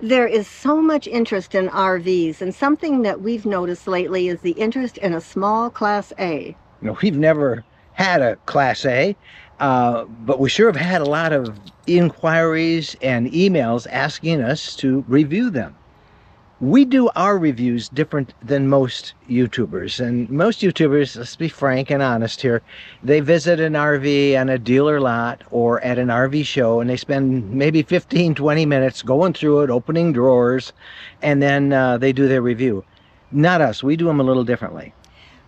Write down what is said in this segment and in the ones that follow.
There is so much interest in RVs, and something that we've noticed lately is the interest in a small Class A. We've never had a Class A, but we sure have had a lot of inquiries and emails asking us to review them. We do our reviews different than most YouTubers, and most YouTubers, let's be frank and honest here, they visit an RV on a dealer lot or at an RV show, and they spend maybe 15-20 minutes going through it, opening drawers, and then they do their review. Not us. We do them a little differently.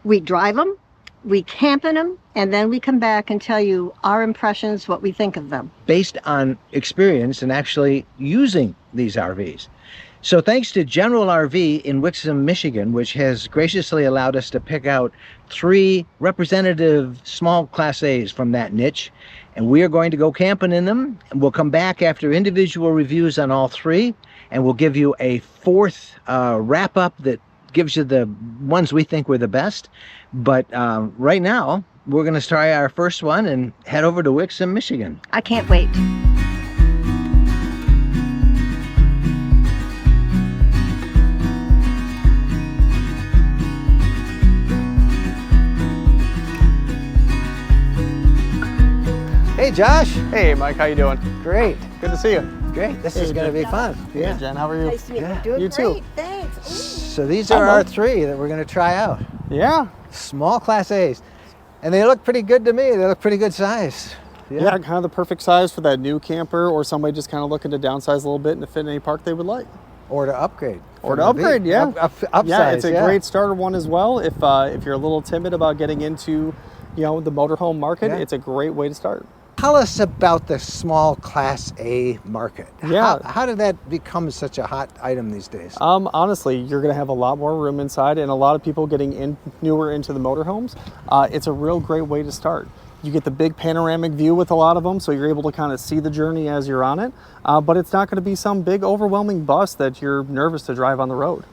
We drive them, we camp in them, and then we come back and tell you our impressions, what we think of them. Based on experience and actually using these RVs. So thanks to General RV in Wixom, Michigan, which has graciously allowed us to pick out 3 representative small Class A's from that niche, and we are going to go camping in them, and we'll come back after individual reviews on all 3, and we'll give you a 4th wrap-up that gives you the ones we think were the best. But right now, we're going to try our first one and head over to Wixom, Michigan. I can't wait. Hey, Josh. Hey, Mike, how you doing? Great. Good to see you. Great. This is going to be fun. Hey, Jen, how are you? Nice to meet you. Yeah. Doing You too. great, thanks. So these are our 3 that we're going to try out. Yeah. Small Class A's. And they look pretty good to me. They look pretty good size. Yeah, kind of the perfect size for that new camper or somebody just kind of looking to downsize a little bit and to fit in any park they would like. Or to upgrade. Or to upgrade, yeah. Upsize, yeah, it's a great starter one as well. If you're a little timid about getting into, the motorhome market, it's a great way to start. Tell us about the small Class A market. Yeah. How did that become such a hot item these days? Honestly, you're going to have a lot more room inside and a lot of people getting newer into the motorhomes. It's a real great way to start. You get the big panoramic view with a lot of them, so you're able to kind of see the journey as you're on it. But it's not going to be some big overwhelming bus that you're nervous to drive on the road.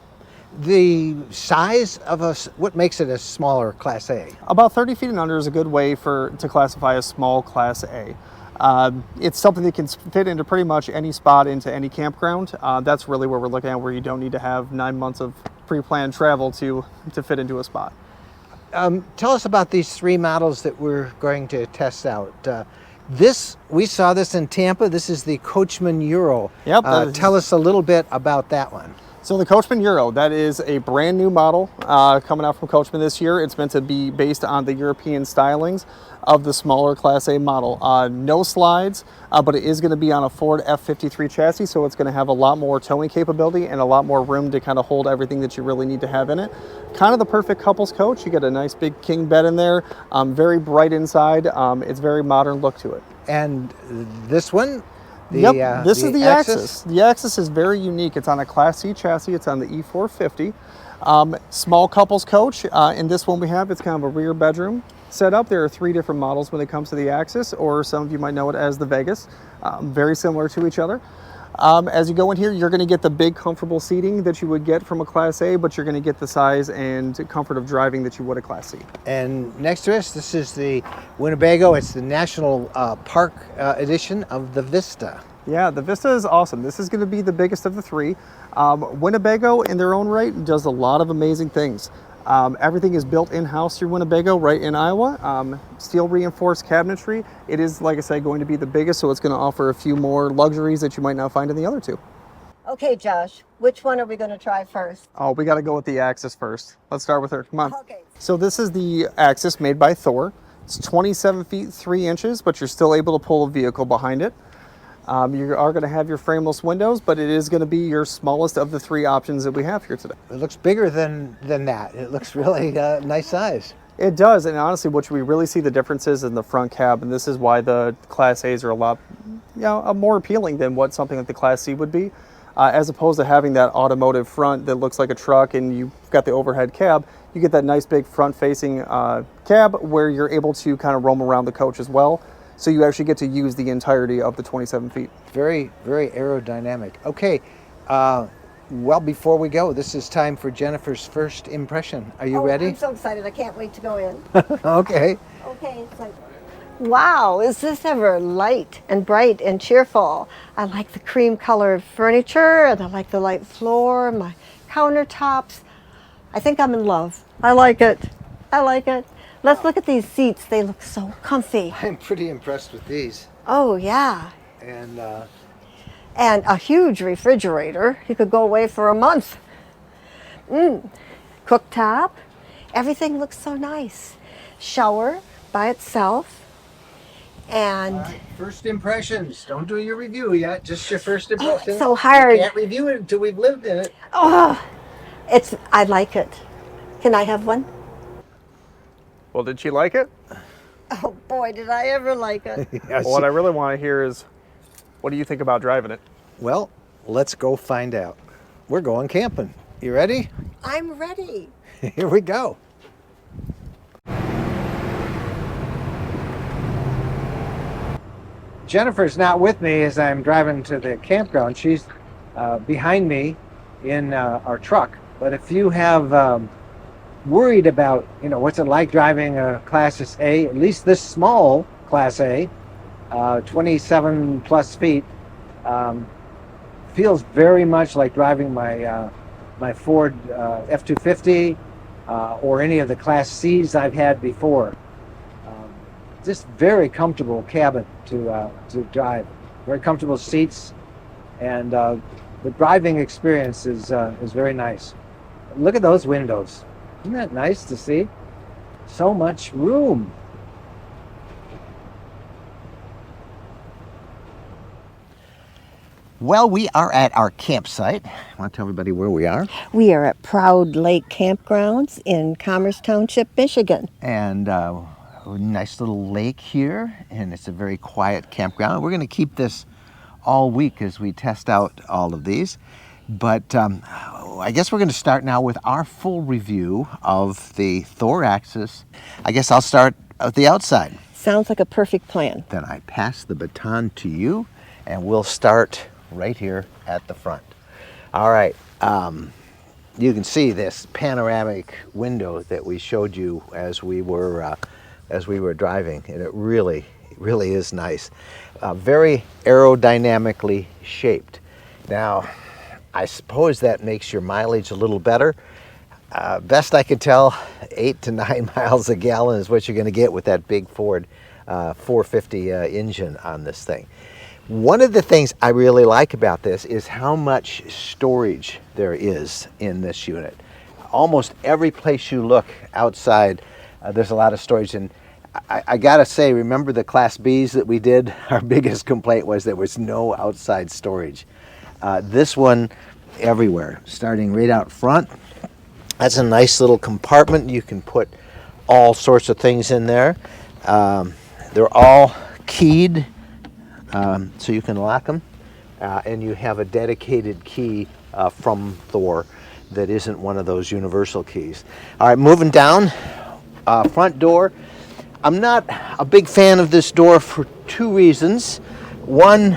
The size of what makes it a smaller Class A? About 30 feet and under is a good way to classify a small Class A. It's something that can fit into pretty much any spot into any campground. That's really where we're looking at, where you don't need to have 9 months of pre-planned travel to fit into a spot. Tell us about these 3 models that we're going to test out. We saw this in Tampa. This is the Coachman Euro. Yep. Tell us a little bit about that one. So the Coachman Euro, that is a brand new model coming out from Coachman this year. It's meant to be based on the European stylings of the smaller Class A model. No slides, but it is going to be on a Ford F53 chassis, so it's going to have a lot more towing capability and a lot more room to kind of hold everything that you really need to have in it. Kind of the perfect couples coach. You get a nice big king bed in there, very bright inside. It's very modern look to it. And this one? This is the Axis. The Axis is very unique. It's on a Class C chassis. It's on the E450. Small couples coach. In this one we have, it's kind of a rear bedroom setup. There are 3 different models when it comes to the Axis, or some of you might know it as the Vegas. Very similar to each other. As you go in here, you're going to get the big comfortable seating that you would get from a Class A, but you're going to get the size and comfort of driving that you would a Class C. And next to us, this is the Winnebago. It's the National Park edition of the Vista. Yeah, the Vista is awesome. This is going to be the biggest of the 3. Winnebago, in their own right, does a lot of amazing things. Everything is built in-house through Winnebago, right in Iowa. Steel reinforced cabinetry. It is, like I said, going to be the biggest, so it's going to offer a few more luxuries that you might not find in the other 2. Okay, Josh, which one are we going to try first? Oh, we got to go with the Axis first. Let's start with her. Come on. Okay. So this is the Axis made by Thor. It's 27 feet 3 inches, but you're still able to pull a vehicle behind it. You are going to have your frameless windows, but it is going to be your smallest of the 3 options that we have here today. It looks bigger than that. It looks really nice size. It does, and honestly, what we really see the differences in the front cab, and this is why the Class A's are a lot, more appealing than what something like the Class C would be, as opposed to having that automotive front that looks like a truck, and you've got the overhead cab. You get that nice big front-facing cab where you're able to kind of roam around the coach as well. So you actually get to use the entirety of the 27 feet. Very, very aerodynamic. Okay, well, before we go, this is time for Jennifer's first impression. Are you ready? I'm so excited. I can't wait to go in. Okay. Okay, it's like, Wow, is this ever light and bright and cheerful? I like the cream colored furniture and I like the light floor, my countertops. I think I'm in love. I like it. I like it. Let's look at these seats. They look so comfy. I'm pretty impressed with these. Oh, yeah. And And a huge refrigerator. You could go away for a month. Cooktop. Everything looks so nice. Shower by itself. And first impressions. Don't do your review yet. Just your first impressions. it's so hard. You can't review it until we've lived in it. Oh, I like it. Can I have one? Well, did she like it? Oh boy, did I ever like it. Well, what I really want to hear is, what do you think about driving it? Well, let's go find out. We're going camping. You ready? I'm ready. Here we go. Jennifer's not with me as I'm driving to the campground. She's behind me in our truck. But if you have worried about, what's it like driving a Class A, at least this small Class A, 27 plus feet, feels very much like driving my Ford F-250 or any of the Class C's I've had before. Just very comfortable cabin to drive. Very comfortable seats, and the driving experience is very nice. Look at those windows. Isn't that nice to see? So much room. Well, we are at our campsite. I want to tell everybody where we are. We are at Proud Lake Campgrounds in Commerce Township, Michigan. And a nice little lake here, and it's a very quiet campground. We're going to keep this all week as we test out all of these. But I guess we're going to start now with our full review of the Thor Axis. I guess I'll start at the outside. Sounds like a perfect plan. Then I pass the baton to you, and we'll start right here at the front. All right. You can see this panoramic window that we showed you as we were driving, and it really is nice. Very aerodynamically shaped. Now, I suppose that makes your mileage a little better. Best I could tell, 8 to 9 miles a gallon is what you're going to get with that big Ford 450 engine on this thing. One of the things I really like about this is how much storage there is in this unit. Almost every place you look outside, there's a lot of storage. And I gotta say, remember the Class Bs that we did? Our biggest complaint was there was no outside storage. This one, everywhere, starting right out front. That's a nice little compartment. You can put all sorts of things in there. They're all keyed, so you can lock them. And you have a dedicated key from Thor that isn't one of those universal keys. All right, moving down, front door. I'm not a big fan of this door for two reasons. One,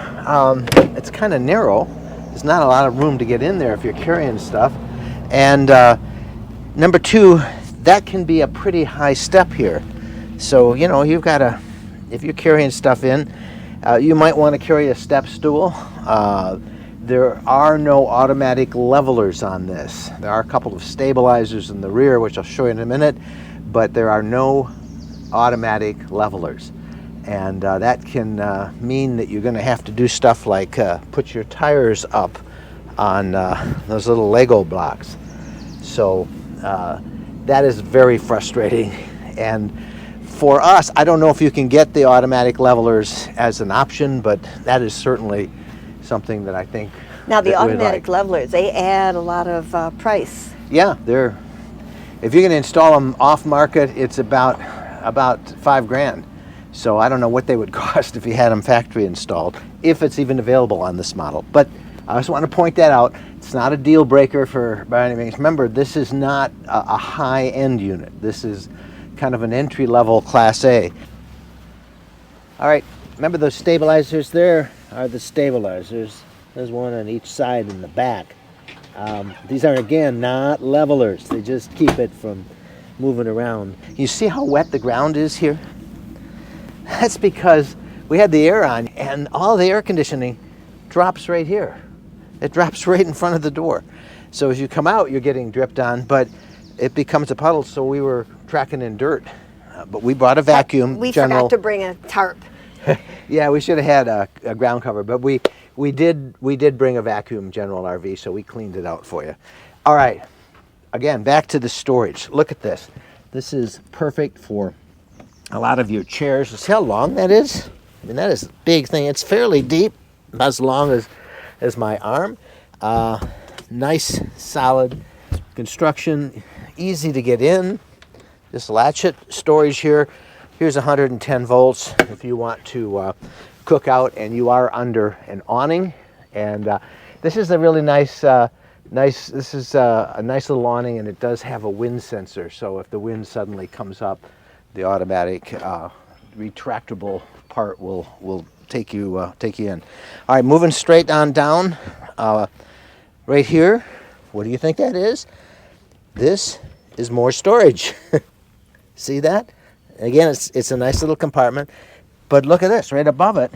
it's kind of narrow. There's not a lot of room to get in there if you're carrying stuff. And number two, that can be a pretty high step here. So, you've got to, if you're carrying stuff in, you might want to carry a step stool. There are no automatic levelers on this. There are a couple of stabilizers in the rear, which I'll show you in a minute, but there are no automatic levelers. And that can mean that you're going to have to do stuff like put your tires up on those little Lego blocks. So that is very frustrating. And for us, I don't know if you can get the automatic levelers as an option, but that is certainly something that I think Now the that we'd automatic like. levelers, they add a lot of price. Yeah, if you're going to install them off market, it's about $5,000. So I don't know what they would cost if you had them factory installed, if it's even available on this model. But I just want to point that out. It's not a deal breaker by any means. Remember, this is not a high-end unit. This is kind of an entry-level Class A. All right, remember those stabilizers there are the stabilizers. There's one on each side in the back. These are, again, not levelers. They just keep it from moving around. You see how wet the ground is here? That's because we had the air on, and all the air conditioning drops right here. It drops right in front of the door. So as you come out, you're getting dripped on, but it becomes a puddle, so we were tracking in dirt. But we brought a vacuum. We General. forgot to bring a tarp. Yeah, we should have had a ground cover, but we did bring a vacuum General RV, so we cleaned it out for you. All right, again, back to the storage. Look at this. This is perfect for a lot of your chairs. See how long that is? I mean, that is a big thing. It's fairly deep, about as long as my arm. Nice, solid construction, easy to get in. Just latch it. Storage here. Here's 110 volts if you want to cook out, and you are under an awning. And this is a really nice. This is a nice little awning, and it does have a wind sensor. So if the wind suddenly comes up, the automatic retractable part will take you in. All right, moving straight on down. Right here, what do you think that is? This is more storage. See that? Again, it's a nice little compartment, but look at this, right above it.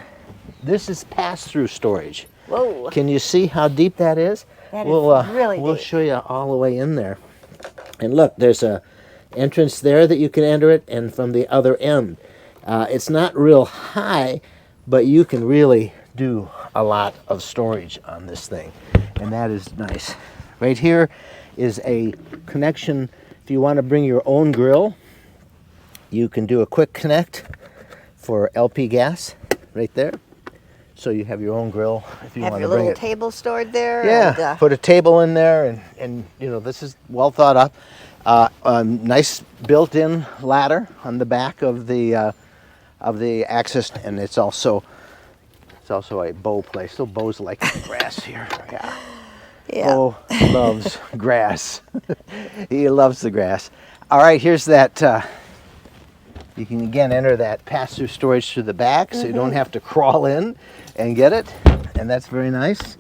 This is pass-through storage. Whoa. Can you see how deep that is? That is really We'll deep. show you all the way in there. And look, there's a entrance there that you can enter it, and from the other end. It's not real high, but you can really do a lot of storage on this thing, and that is nice. Right here is a connection. If you want to bring your own grill, you can do a quick connect for LP gas right there. So you have your own grill if you Have want your to bring little it. table stored there. Yeah, And, put a table in there, and you know, this is well thought up. A nice built-in ladder on the back of the access, and it's also a bow place. So Bo's like grass here. Yeah. yeah. Bo loves grass. He loves the grass. All right, here's that. You can again enter that pass-through storage through the back, so you don't have to crawl in and get it, and that's very nice.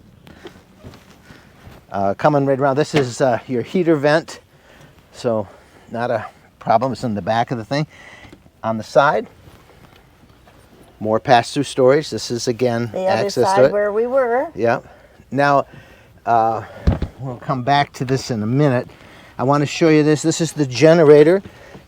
Coming right around, this is your heater vent, so not a problem. It's in the back of the thing. On the side, more pass-through storage. This is again The other access to side it. where we were. Yeah. Now, we'll come back to this in a minute. I want to show you this. This is the generator.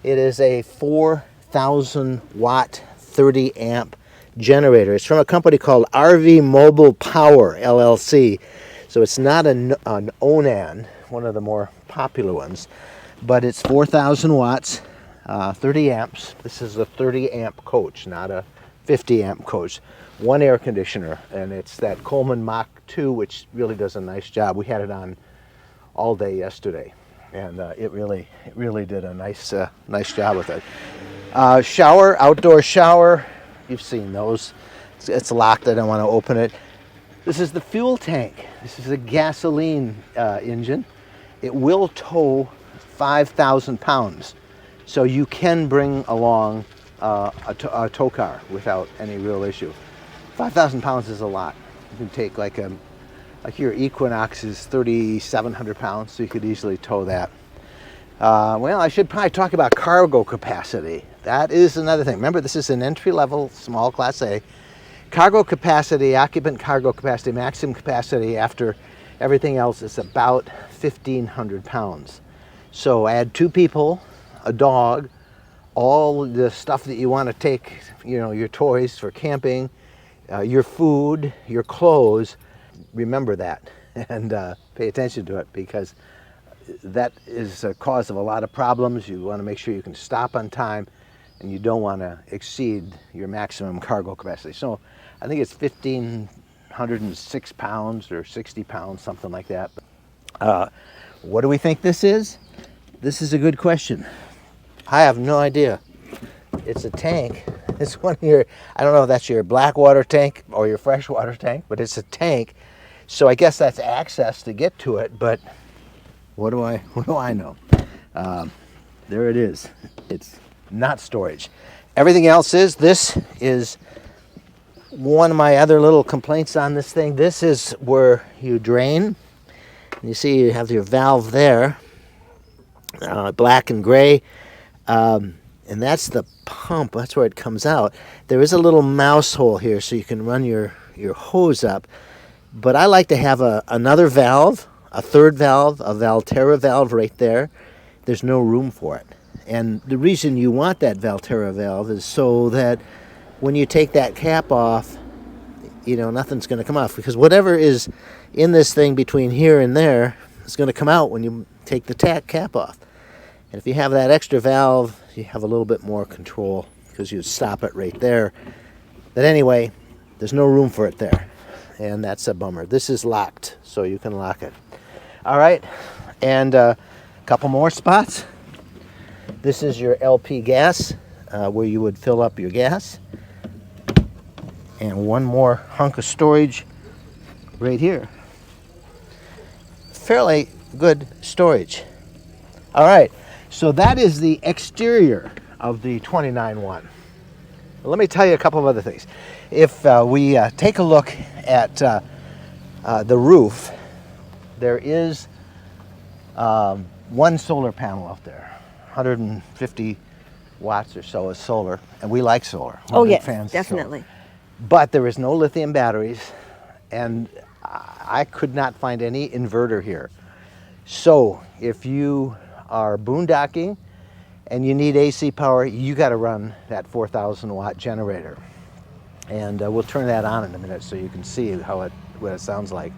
It is a 4,000 watt, 30 amp generator. It's from a company called RV Mobile Power, LLC. So it's not an Onan, one of the more popular ones, but it's 4,000 watts, 30 amps. This is a 30 amp coach, not a 50 amp coach. One air conditioner, and it's that Coleman Mach 2, which really does a nice job. We had it on all day yesterday, and it really did a nice job with it. Shower, outdoor shower. You've seen those. It's locked. I don't want to open it. This is the fuel tank. This is a gasoline engine. It will tow 5,000 pounds, so you can bring along a tow car without any real issue. 5,000 pounds is a lot. You can take like your Equinox is 3,700 pounds, so you could easily tow that. Well, I should probably talk about cargo capacity. That is another thing. Remember, this is an entry-level small Class A. Cargo capacity, occupant cargo capacity, maximum capacity after everything else is about 1,500 pounds. So add 2 people, a dog, all the stuff that you want to take, you know, your toys for camping, your food, your clothes. Remember that and pay attention to it, because that is a cause of a lot of problems. You want to make sure you can stop on time, and you don't want to exceed your maximum cargo capacity. So I think it's 1,506 pounds or 60 pounds, something like that. What do we think this is? This is a good question. I have no idea. It's a tank. It's one of your, I don't know if that's your black water tank or your freshwater tank, but it's a tank. So I guess that's access to get to it, but what do I know? There it is. It's not storage. Everything else is. This is one of my other little complaints on this thing. This is where you drain. You see you have your valve there, black and gray. And and that's the pump. That's where it comes out. There is a little mouse hole here so you can run your hose up. But I like to have another valve, a third valve, a Valterra valve right there. There's no room for it. And the reason you want that Valterra valve is so that when you take that cap off, nothing's going to come off, because whatever is in this thing between here and there is going to come out when you take the cap off. And if you have that extra valve, you have a little bit more control because you stop it right there. But anyway, there's no room for it there. And that's a bummer. This is locked, so you can lock it. All right, and a couple more spots. This is your LP gas, where you would fill up your gas. And one more hunk of storage right here. Fairly good storage. All right, so that is the exterior of the 29-1. Let me tell you a couple of other things. If we take a look at the roof, there is one solar panel out there, 150 watts or so is solar, and we like solar. We're big fans of definitely. solar. But there is no lithium batteries, and I could not find any inverter here. So if you are boondocking and you need AC power, you got to run that 4,000 watt generator. And we'll turn that on in a minute so you can see what it sounds like.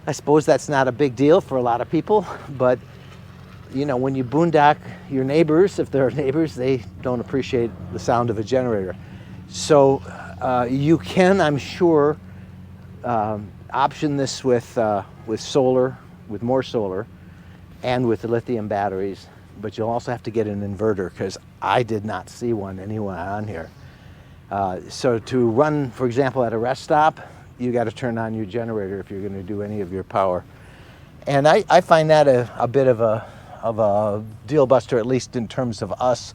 I suppose that's not a big deal for a lot of people, but when you boondock your neighbors, if there are neighbors, they don't appreciate the sound of a generator. So you can, I'm sure, option this with solar, with more solar, and with the lithium batteries, but you'll also have to get an inverter, because I did not see one anywhere on here. So to run, for example, at a rest stop, you got to turn on your generator if you're going to do any of your power. And I find that a bit of a deal buster, at least in terms of us,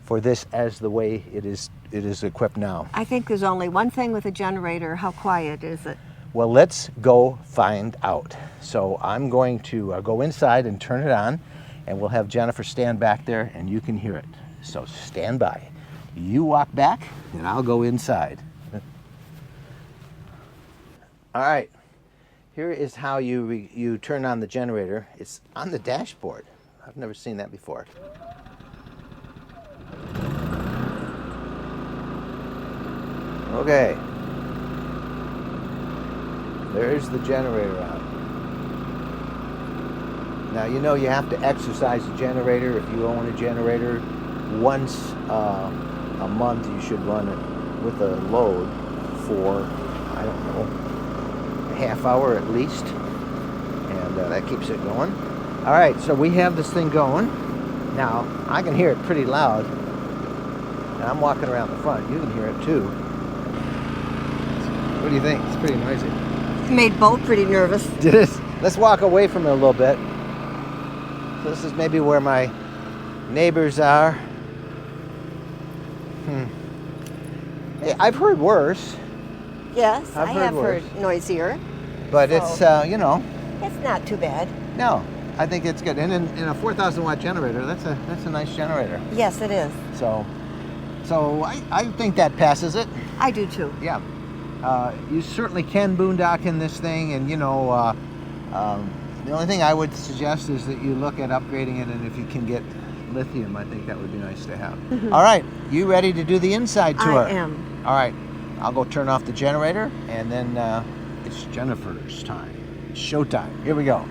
for this as the way it is equipped now. I think there's only one thing with a generator. How quiet is it? Well, let's go find out. So I'm going to go inside and turn it on, and we'll have Jennifer stand back there and you can hear it. So stand by. You walk back and I'll go inside. All right, here is how you turn on the generator. It's on the dashboard. I've never seen that before. Okay. There's the generator out. Now you have to exercise the generator. If you own a generator, once a month you should run it with a load for, I don't know, a half hour at least, and that keeps it going. All right, so we have this thing going. Now I can hear it pretty loud, and I'm walking around the front. You can hear it too. What do you think? It's pretty noisy. Made Bo pretty nervous. Did it? Let's walk away from it a little bit. So this is maybe where my neighbors are. Hey, I've heard worse. Yes, I've I heard have worse. heard noisier. But So- it's, It's not too bad. no, I think it's good. And in a 4,000 watt generator, that's a nice generator. Yes, it is. So I think that passes it. I do too. Yeah. You certainly can boondock in this thing, and the only thing I would suggest is that you look at upgrading it, and if you can get lithium, I think that would be nice to have. All right, you ready to do the inside tour? I am. All right, I'll go turn off the generator, and then it's Jennifer's time. It's showtime. Here we go.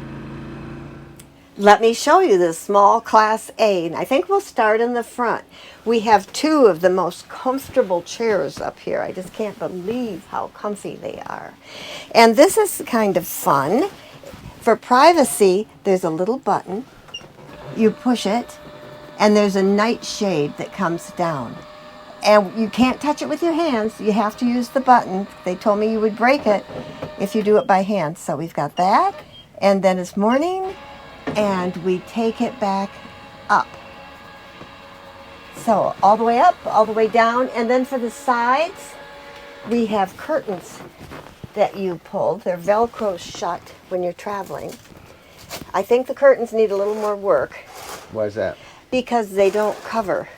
Let me show you the small Class A, and I think we'll start in the front. We have two of the most comfortable chairs up here. I just can't believe how comfy they are. And this is kind of fun. For privacy, there's a little button. You push it, and there's a nightshade that comes down. And you can't touch it with your hands. You have to use the button. They told me you would break it if you do it by hand. So we've got that, and then it's morning, and we take it back up. So all the way up, all the way down, and then for the sides, we have curtains that you pull. They're Velcro shut when you're traveling. I think the curtains need a little more work Why is that? because they don't cover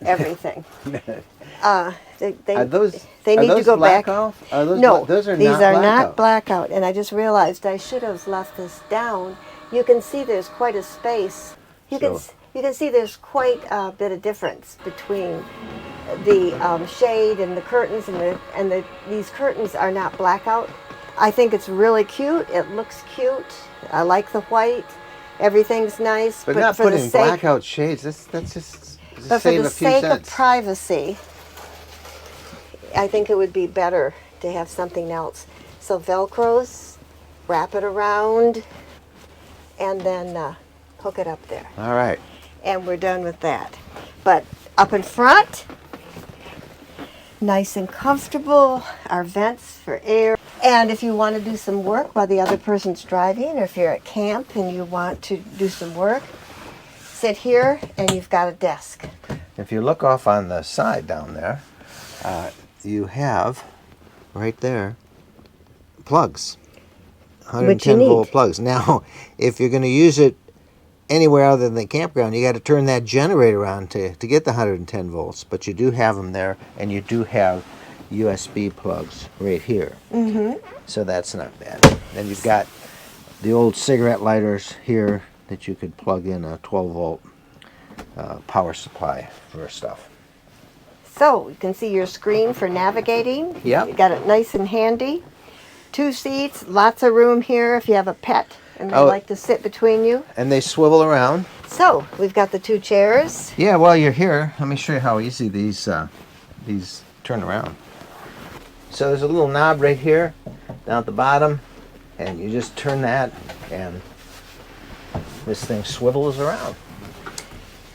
everything. They Are those they need to go back. off? Are those No, those are these not are blackout. not blackout. And I just realized I should have left this down. You can see there's quite a space. You can see there's quite a bit of difference between the shade and the curtains, and these curtains are not blackout. I think it's really cute. It looks cute. I like the white. Everything's nice. But not for the putting sake, blackout shades. That's just but for save the a few sake of cents. privacy, I think it would be better to have something else. So Velcros, wrap it around, and then hook it up there. All right. And we're done with that. But up in front, nice and comfortable, our vents for air. And if you want to do some work while the other person's driving, or if you're at camp and you want to do some work, sit here and you've got a desk. If you look off on the side down there, you have right there plugs, Which you 110 need. volt plugs. Now, if you're going to use it anywhere other than the campground, you got to turn that generator on to get the 110 volts. But you do have them there, and you do have USB plugs right here. So that's not bad. Then you've got the old cigarette lighters here that you could plug in a 12 volt power supply for stuff. So you can see your screen for navigating. Yep. You got it nice and handy. 2 seats, lots of room here if you have a pet and they Oh. like to sit between you. And they swivel around. So we've got the 2 chairs. Yeah, while you're here, let me show you how easy these turn around. So there's a little knob right here down at the bottom, and you just turn that, and this thing swivels around.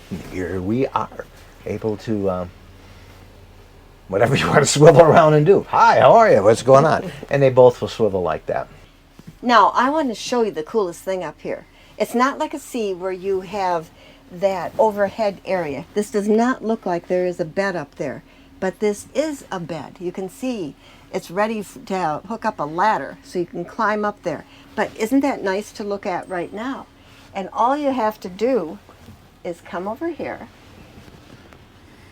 And here we are, able to whatever you want to swivel around and do. Hi, how are you? What's going on? And they both will swivel like that. Now I want to show you the coolest thing up here. It's not like a C where you have that overhead area. This does not look like there is a bed up there, but this is a bed. You can see it's ready to hook up a ladder so you can climb up there. But isn't that nice to look at right now? And all you have to do is come over here,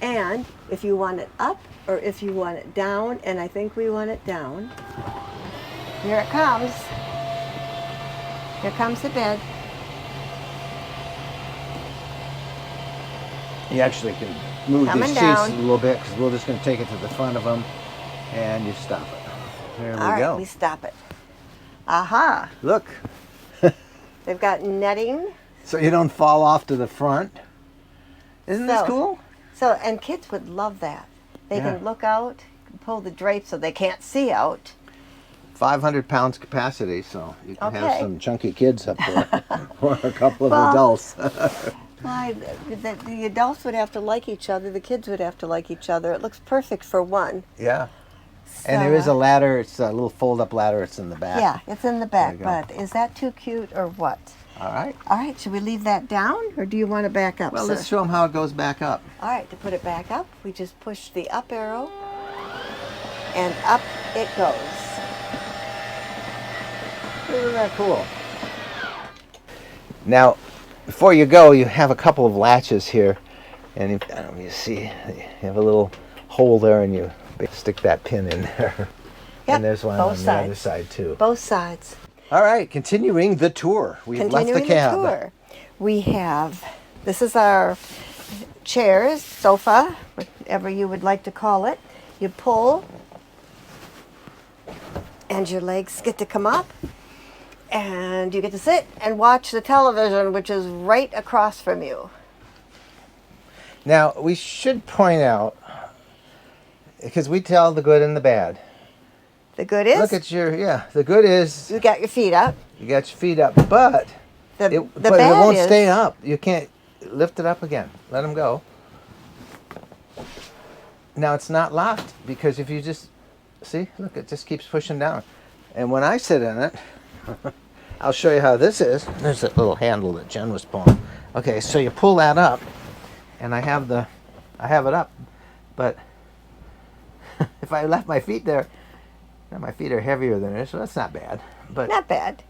and if you want it up or if you want it down, and I think we want it down, here it comes. Here comes the bed. You actually can move Coming these seats down. a little bit, because we're just going to take it to the front of them, and you stop it. There All we right, go. we stop it. Aha! Look, They've got netting. so you don't fall off to the front. Isn't this So- cool? So, and kids would love that. They Yeah. can look out, pull the drape so they can't see out. 500 pounds capacity, so you can have Okay. some chunky kids up there, or a couple of Well, adults. Why, the adults would have to like each other, the kids would have to like each other. It looks perfect for one. Yeah. And there is a ladder. It's a little fold-up ladder. It's in the back. Yeah, it's in the back, you go. but is that too cute or what? All right. All right, should we leave that down or do you want to back up, Well, sir? let's show them how it goes back up. All right, to put it back up, we just push the up arrow and up it goes. Isn't that cool? Now, before you go, you have a couple of latches here, and if, I don't know, you see, you have a little hole there, and you stick that pin in there. Yep, And there's one on both the other sides. side too. Both sides. All right, continuing the tour. We've left the cab. tour. We have, this is our chairs, sofa, whatever you would like to call it. You pull, and your legs get to come up, and you get to sit and watch the television, which is right across from you. Now, we should point out, because we tell the good and the bad. The good is, Look at the good is you got your feet up. you got your feet up, but The it bad won't is, stay up. You can't lift it up again. Let them go. Now, it's not locked, because if you just, see, look, it just keeps pushing down. And when I sit in it, I'll show you how this is. There's that little handle that Jen was pulling. Okay, so you pull that up, and I have it up, but if I left my feet there, now my feet are heavier than it, so that's not bad. But not bad.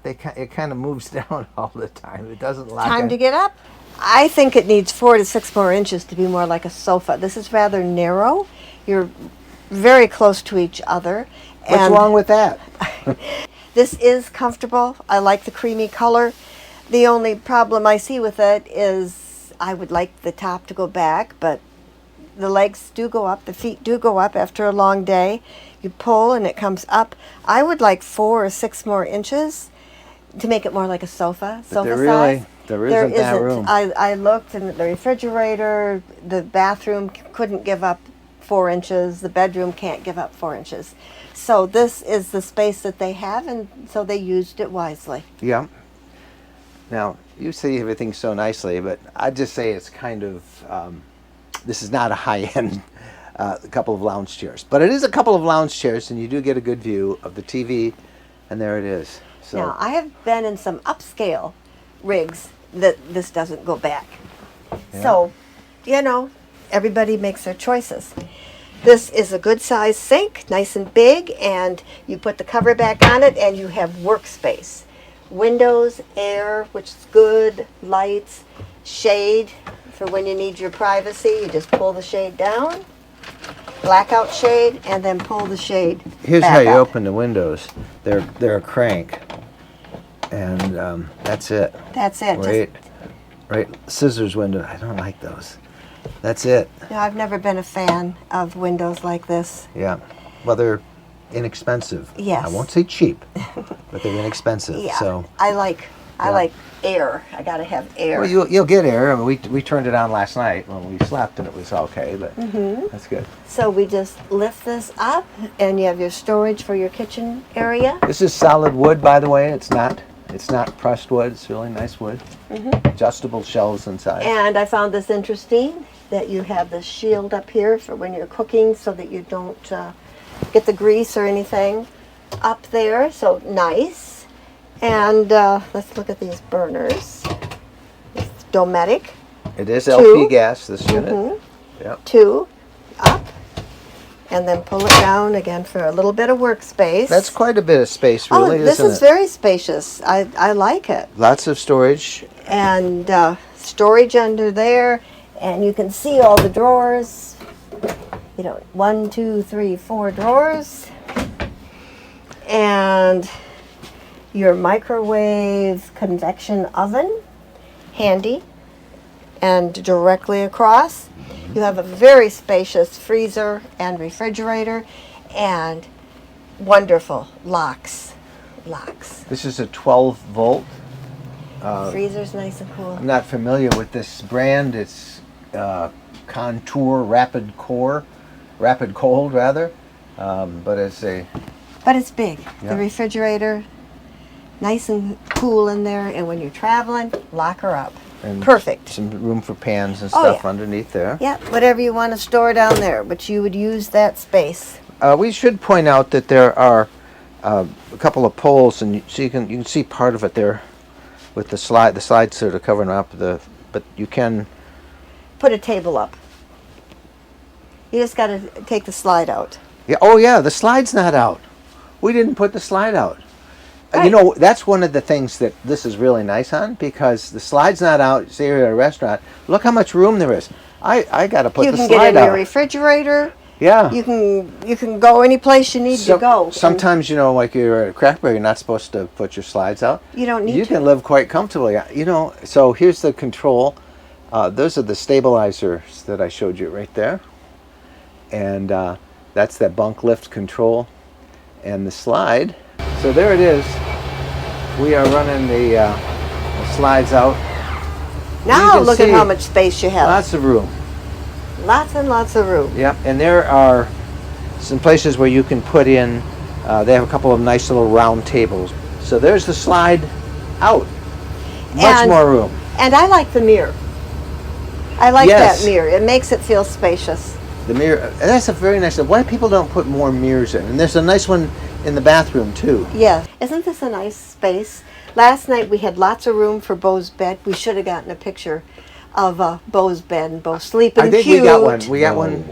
it kind of moves down all the time. It doesn't lock Time in. to get up. I think it needs 4 to 6 more inches to be more like a sofa. This is rather narrow. You're very close to each other. What's wrong with that? This is comfortable. I like the creamy color. The only problem I see with it is I would like the top to go back, but the legs do go up, the feet do go up after a long day. You pull and it comes up. I would like 4 or 6 more inches to make it more like a sofa size. There isn't that room. I looked in the refrigerator, the bathroom couldn't give up 4 inches, the bedroom can't give up 4 inches. So this is the space that they have, and so they used it wisely. Yeah. Now, you say everything so nicely, but I'd just say it's kind of, this is not a high-end couple of lounge chairs. But it is a couple of lounge chairs, and you do get a good view of the TV, and there it is. So. Now, I have been in some upscale rigs that this doesn't go back. Yeah. So, you know, everybody makes their choices. This is a good size sink, nice and big, and you put the cover back on it and you have workspace. Windows, air, which is good, lights, shade for when you need your privacy. You just pull the shade down, blackout shade, and then pull the shade Here's back how you up. open the windows. They're a crank, and that's it. That's it. Right, scissors window. I don't like those. That's it. No, I've never been a fan of windows like this. Yeah. Well, they're inexpensive. Yes. I won't say cheap, but they're inexpensive. Yeah, So. I like air. I gotta have air. Well, you'll get air. I mean, we turned it on last night when we slept, and it was okay. But that's good. So we just lift this up, and you have your storage for your kitchen area. This is solid wood, by the way. It's not pressed wood. It's really nice wood. Adjustable shelves inside. And I found this interesting, that you have this shield up here for when you're cooking so that you don't get the grease or anything up there. So nice. And let's look at these burners. It's Dometic. It is LP gas, this unit. Yep. 2 up, and then pull it down again for a little bit of workspace. That's quite a bit of space, really, this isn't is it? very spacious. I like it. Lots of storage. And storage under there, and you can see all the drawers. You know, 1, 2, 3, 4 drawers, and your microwave convection oven, handy, and directly across. You have a very spacious freezer and refrigerator, and wonderful locks. This is a 12-volt. Freezer's nice and cool. I'm not familiar with this brand. It's Contour Rapid Cold, rather. But it's a... But it's big. Yeah. The refrigerator, nice and cool in there, and when you're traveling, lock her up. and Perfect. Some room for pans and Oh, stuff yeah. underneath there. Yeah, whatever you want to store down there, but you would use that space. We should point out that there are a couple of poles, and so you can see part of it there with the slide. The slides sort of covering up but you can. Put a table up. You just got to take the slide out. Yeah. Oh yeah, the slide's not out. We didn't put the slide out. You Right. know, that's one of the things that this is really nice on, because the slide's not out. Say you're at a restaurant. Look how much room there is. I got to put You the can slide get in out. your refrigerator. Yeah. You can go any place you need to go. Sometimes, you know, like you're at a craft bar, you're not supposed to put your slides out. You don't need You to. can live quite comfortably. You know, so here's the control. Those are the stabilizers that I showed you right there. And that's that bunk lift control and the slide. So there it is. We are running the slides out. Now can look at see how much space you have. Lots of room. Lots and lots of room. Yep, and there are some places where you can put in, they have a couple of nice little round tables. So there's the slide out. Much more room. And I like the mirror. I like Yes. that mirror. It makes it feel spacious. The mirror, and that's a very nice, why people don't put more mirrors in? And there's a nice one in the bathroom too. Yeah. Isn't this a nice space? Last night we had lots of room for Bo's bed. We should have gotten a picture of Bo's bed and Bo sleeping I think cute. we got one. We got one.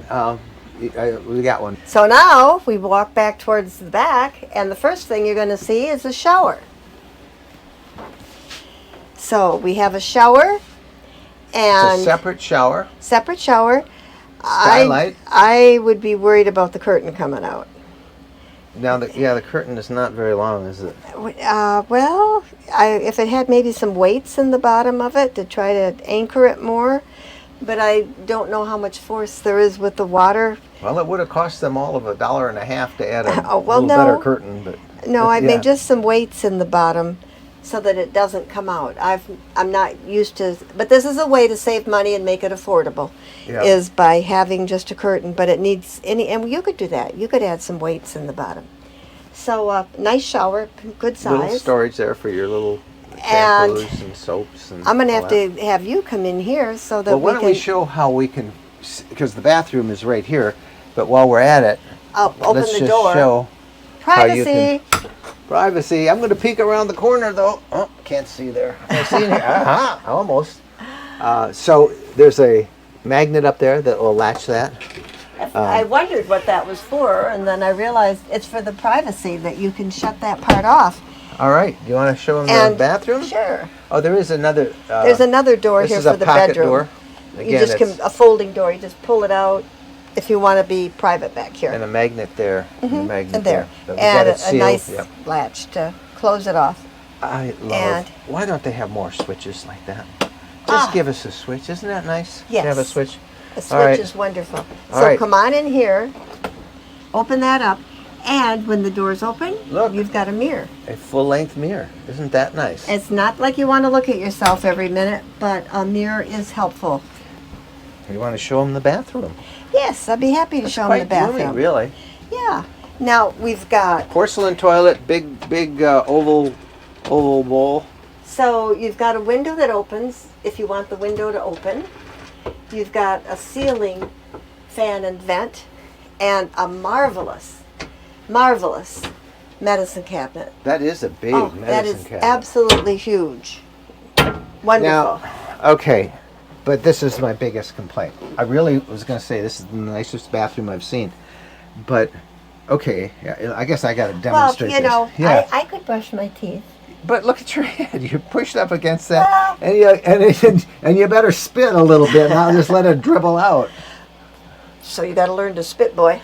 We got one. So now we walk back towards the back, and the first thing you're going to see is a shower. So we have a shower, And separate shower. separate shower. Skylight. I would be worried about the curtain coming out. Now, the curtain is not very long, is it? Well, if it had maybe some weights in the bottom of it to try to anchor it more, but I don't know how much force there is with the water. Well, it would have cost them all of $1.50 to add a well, little better curtain, but No, I yeah. mean just some weights in the bottom so that it doesn't come out. I'm not used to, but this is a way to save money and make it affordable, Yeah. is by having just a curtain. But it needs and you could do that. You could add some weights in the bottom. So nice shower, good size. Little storage there for your little And shampoos and soaps. And I'm going to all have that. to have you come in here so that Well, why we don't can we show how we can, because the bathroom is right here, but while we're at it, open let's the just door. show how you Privacy. can privacy. I'm going to peek around the corner though. Oh, can't see there. I see in here. Almost. So there's a magnet up there that will latch that. I wondered what that was for, and then I realized it's for the privacy that you can shut that part off. All right. Do you want to show them And the bathroom? Sure. Oh, there is another. There's another door this here is for a the pocket bedroom. door. You Again, just it's- can a folding door. You just pull it out if you want to be private back here. and a magnet there. And a magnet And there. But we got And it a sealed. nice Yep. latch to close it off. I love. And- Why don't they have more switches like that? Just give us a switch. Isn't that nice? Yes. To have a switch. The switch All right. is wonderful. All So right. come on in here, open that up, and when the door's open, Look. you've got a mirror. A full-length mirror. Isn't that nice? It's not like you want to look at yourself every minute, but a mirror is helpful. You want to show them the bathroom? Yes, I'd be happy to show them the Quite roomy, bathroom. really. Yeah. Now we've got, Porcelain toilet, big oval bowl. so you've got a window that opens if you want the window to open. You've got a ceiling fan and vent, and a marvelous medicine cabinet. That is a big Oh, medicine that is cabinet. absolutely huge. Wonderful. Now, okay, but this is my biggest complaint. I really was going to say this is the nicest bathroom I've seen, but okay, yeah, I guess I got to well, demonstrate you know, this. Yeah. I could brush my teeth. But look at your head. You're pushed up against that, and you better spit a little bit, not just let it dribble out. So you got to learn to spit, boy.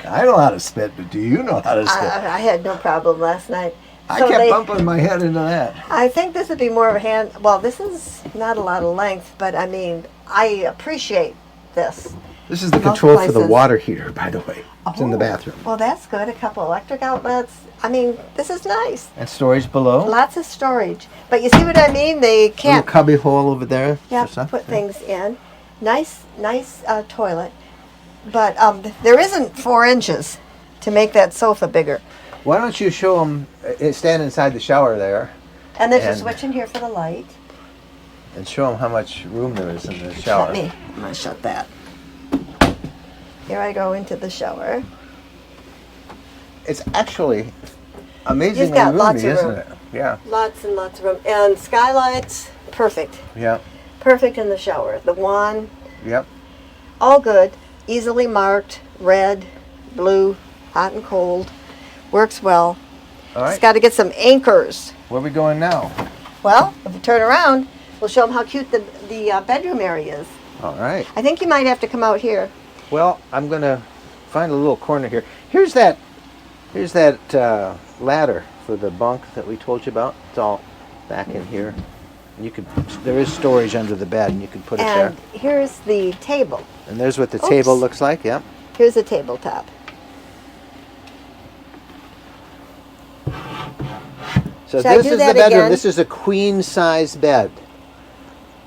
I know how to spit, but do you know how to spit? I had no problem last night. I So kept bumping my head into that. I think this would be more of a hand. Well, this is not a lot of length, but I mean, I appreciate this. This is the Most control for the places. water heater, by the way. It's in the Oh, bathroom. Well, that's good. A couple electric outlets. I mean, this is nice. And storage below. Lots of storage. But you see what I mean? They Little can't cubby hole over there. yeah, for stuff. put things in. Nice toilet. But there isn't 4 inches to make that sofa bigger. Why don't you show them, stand inside the shower there, And there's a And- switch in here for the light. and show them how much room there is in the shower. I'm going to shut that. Here I go into the shower. It's actually amazingly You've got roomy, lots of isn't room. it? Yeah. Lots and lots of room. And skylights, perfect. Yeah. Perfect in the shower. The wand, Yep. all good. Easily marked, red, blue, hot and cold. Works well. All Just right. got to get some anchors. Where are we going now? Well, if we turn around, we'll show them how cute the bedroom area is. All right. I think you might have to come out here. Well, I'm gonna find a little corner here. Here's that ladder for the bunk that we told you about. It's all back in here. You could. There is storage under the bed, and you can put it there. And here's the table. And there's what the Oops. table looks like. Yep. Here's the tabletop. So Should I this do is that the bedroom. again? This is a queen size bed.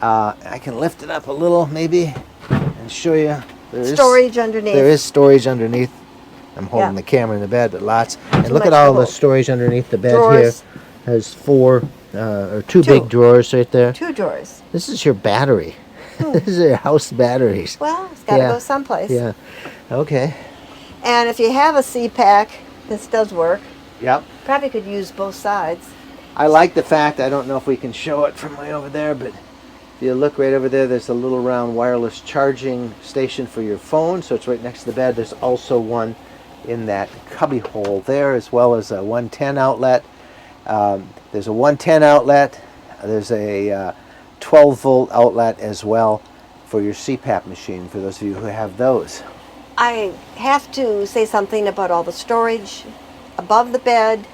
I can lift it up a little, maybe, and show you. Storage underneath. There is storage underneath. I'm holding Yeah. the camera in the bed, but lots. And Too look much at all to the hold. storage underneath the bed Drawers. here. Has 4 or 2 Two. big drawers right there. 2 drawers. This is your battery. This is your house batteries. Well, it's got to Yeah. go someplace. Yeah. Okay. And if you have a C-pack, this does work. Yep. Probably could use both sides. I like the fact, I don't know if we can show it from way over there, but if you look right over there, there's a little round wireless charging station for your phone, so it's right next to the bed. There's also one in that cubby hole there, as well as a 110 outlet. There's a 110 outlet. There's a 12-volt outlet as well for your CPAP machine, for those of you who have those. I have to say something about all the storage above the bed,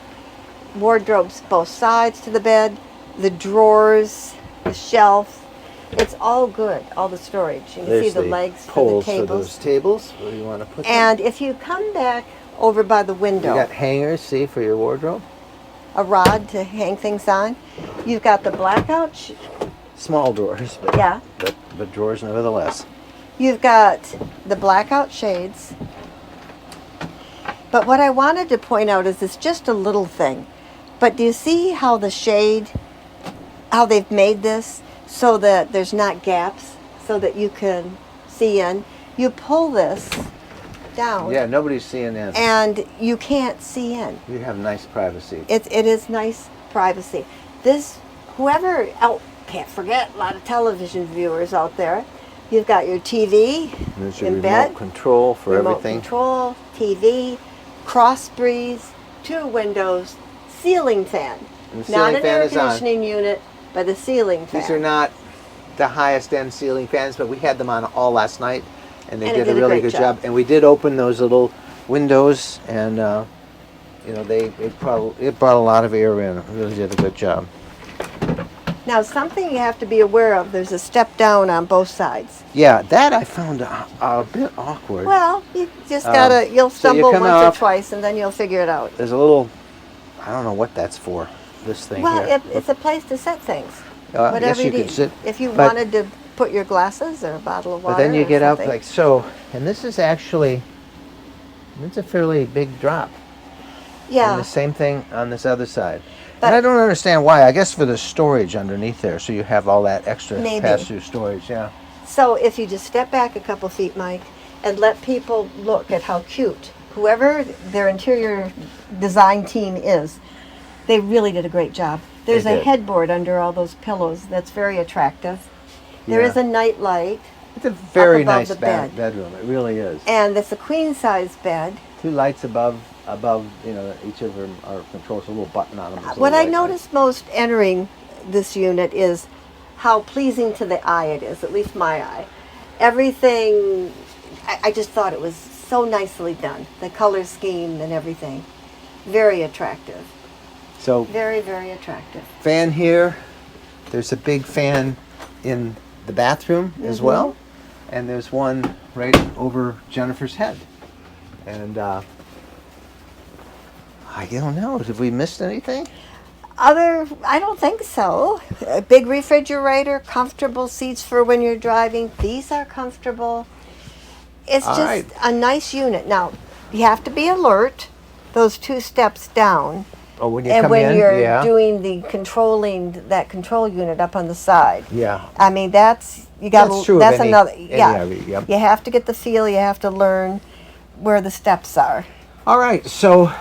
wardrobes both sides to the bed, the drawers, the shelf. It's all good, all the storage. You can see the legs for the poles for tables. those tables where you want to put them. And if you come back over by the You window, got hangers, see, for your wardrobe. a rod to hang things on. You've got the blackout. Small drawers, but, Yeah. but drawers nevertheless. You've got the blackout shades. But what I wanted to point out is it's just a little thing. But do you see how the shade, how they've made this so that there's not gaps, so that you can see in? You pull this down. Yeah, nobody's seeing in. And you can't see in. You have nice privacy. It is nice privacy. This, whoever, can't forget, a lot of television viewers out there. You've got your TV There's your in remote bed. control for Remote everything. control, TV, cross breeze, 2 windows, ceiling fan. And the Not ceiling an fan air is on. conditioning unit, but a ceiling fan. These are not the highest end ceiling fans, but we had them on all last night, and they And it did a did a really great good job. And we did open those little windows, and you know, it brought a lot of air in. It really did a good job. Now, something you have to be aware of, there's a step down on both sides. Yeah, that I found a bit awkward. Well, you just gotta, you'll so you stumble come once up- or twice, and then you'll figure it out. There's a little, I don't know what that's for. This thing Well, here. it's a place to set things. I guess you need. could sit. If you but- wanted to put your glasses or a bottle of water. But then you or get up something. like so, and this is actually, it's a fairly big drop. Yeah. And the same thing on this other side. But- And I don't understand why. I guess for the storage underneath there, so you have all that extra Maybe. pass-through storage. Yeah. So if you just step back a couple feet, Mike, and let people look at how cute, whoever their interior design team is, they really did a great job. There's They a did. headboard under all those pillows that's very attractive. There Yeah. is a night light, It's a very above nice the bed. bedroom. It really is. and it's a queen size bed. 2 lights above. You know, each of them are controls. A little button on them. What I noticed most entering this unit is how pleasing to the eye it is, at least my eye. Everything, I just thought it was so nicely done. The color scheme and everything. Very attractive. So Very, very attractive. fan here. There's a big fan in the bathroom as well, and there's one right over Jennifer's head. And I don't know. Have we missed anything? I don't think so. A big refrigerator, comfortable seats for when you're driving. These are comfortable. It's All just right. a nice unit. Now, you have to be alert. Those 2 steps down. Oh, when you And come when in, you're yeah, doing that control unit up on the side. yeah. I mean, that's, you got That's true of that's any- another, any yeah. RV, yep. You have to get the feel, you have to learn where the steps are. All right, so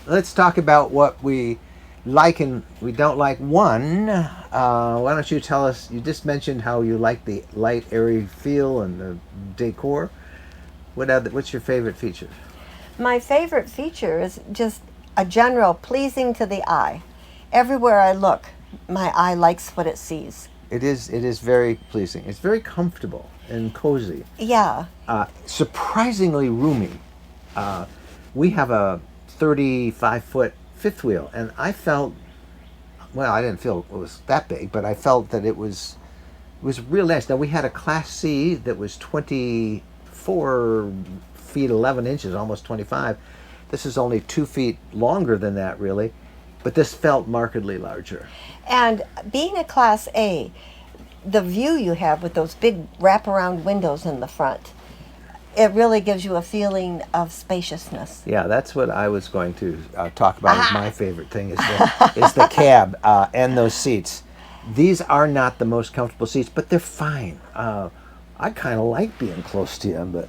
let's talk about what we like and we don't like. One, why don't you tell us? You just mentioned how you like the light, airy feel and the decor. What's your favorite feature? My favorite feature is just a general pleasing to the eye. Everywhere I look, my eye likes what it sees. It is very pleasing. It's very comfortable and cozy. Yeah. Surprisingly roomy. We have a 35-foot fifth wheel, and I felt, well, I didn't feel it was that big, but I felt that it was real nice. Now, we had a Class C that was 24 feet 11 inches, almost 25. This is only 2 feet longer than that, really, but this felt markedly larger. And being a Class A, the view you have with those big wraparound windows in the front, it really gives you a feeling of spaciousness. Yeah, that's what I was going to talk about as my favorite thing is the cab and those seats. These are not the most comfortable seats, but they're fine. I kind of like being close to you, but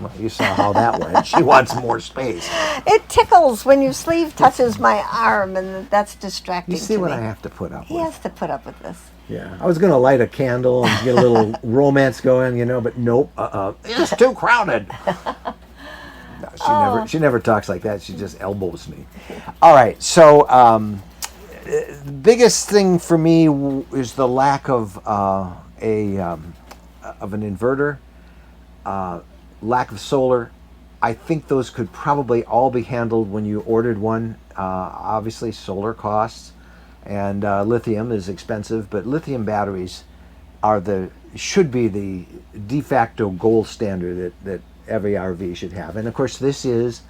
well, you saw how that went. She wants more space. It tickles when your sleeve touches my arm, and that's distracting You see to what me. I have to put up He with. has to put up with this. Yeah, I was going to light a candle and get a little romance going, but nope. It's too crowded. No, she never talks like that. She just elbows me. All right, so The biggest thing for me is the lack of an inverter, lack of solar. I think those could probably all be handled when you ordered one. Obviously, solar costs, and lithium is expensive, but lithium batteries should be the de facto gold standard that every RV should have. And of course, this is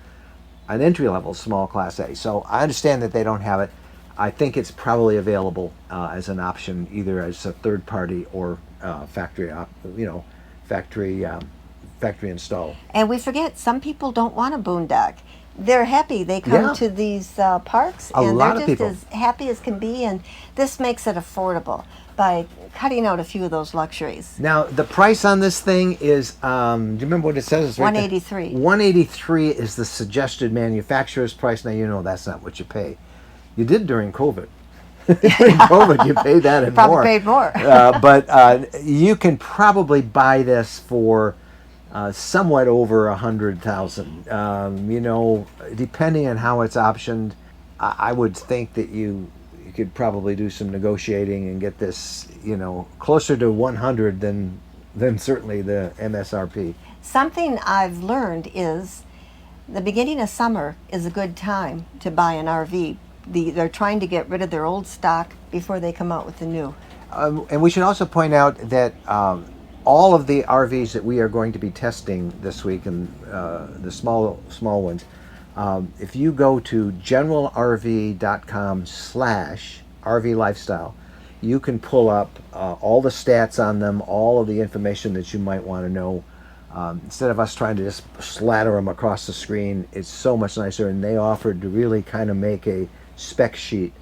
an entry-level small Class A, so I understand that they don't have it. I think it's probably available as an option, either as a third party or factory installed. And we forget, some people don't want a boondock. They're happy. They come to these parks, and lot they're of just people. as happy as can be. And this makes it affordable by cutting out a few of those luxuries. Now, the price on this thing is, do you remember what it says? It's right there. $183. $183 is the suggested manufacturer's price. Now, you know that's not what you pay. You did during COVID. During COVID, you paid that and Probably more. paid more. But you can probably buy this for somewhat over $100,000. Depending on how it's optioned, I would think that you could probably do some negotiating and get this, closer to 100 than certainly the MSRP. Something I've learned is the beginning of summer is a good time to buy an RV. They're trying to get rid of their old stock before they come out with the new. And we should also point out that all of the RVs that we are going to be testing this week, and the small ones, if you go to generalrv.com/RV Lifestyle, you can pull up all the stats on them, all of the information that you might want to know. Instead of us trying to just slather them across the screen, it's so much nicer, and they offered to really kind of make a spec sheet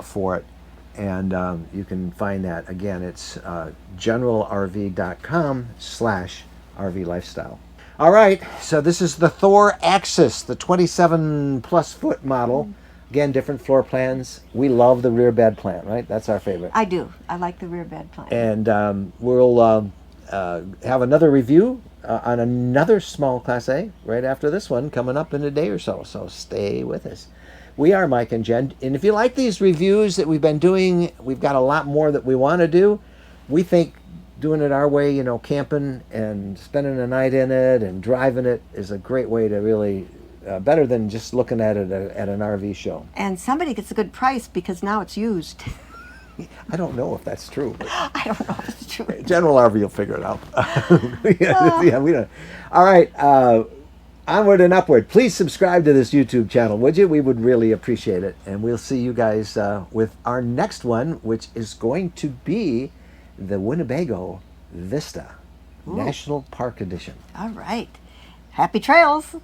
for it. And you can find that, again, it's generalrv.com/RV Lifestyle. All right, so this is the Thor Axis, the 27-plus foot model. Again, different floor plans. We love the rear bed plan, right? That's our favorite. I do. I like the rear bed plan. And we'll have another review on another small Class A right after this one coming up in a day or so. So stay with us. We are Mike and Jen. And if you like these reviews that we've been doing, we've got a lot more that we want to do. We think doing it our way, camping and spending a night in it and driving it is a great way to really, better than just looking at it at an RV show. And somebody gets a good price because now it's used. I don't know if that's true. But I don't know if it's true. General RV will figure it out. Yeah, we don't. All right, onward and upward. Please subscribe to this YouTube channel, would you? We would really appreciate it. And we'll see you guys with our next one, which is going to be the Winnebago Vista National Park Edition. All right. Happy trails.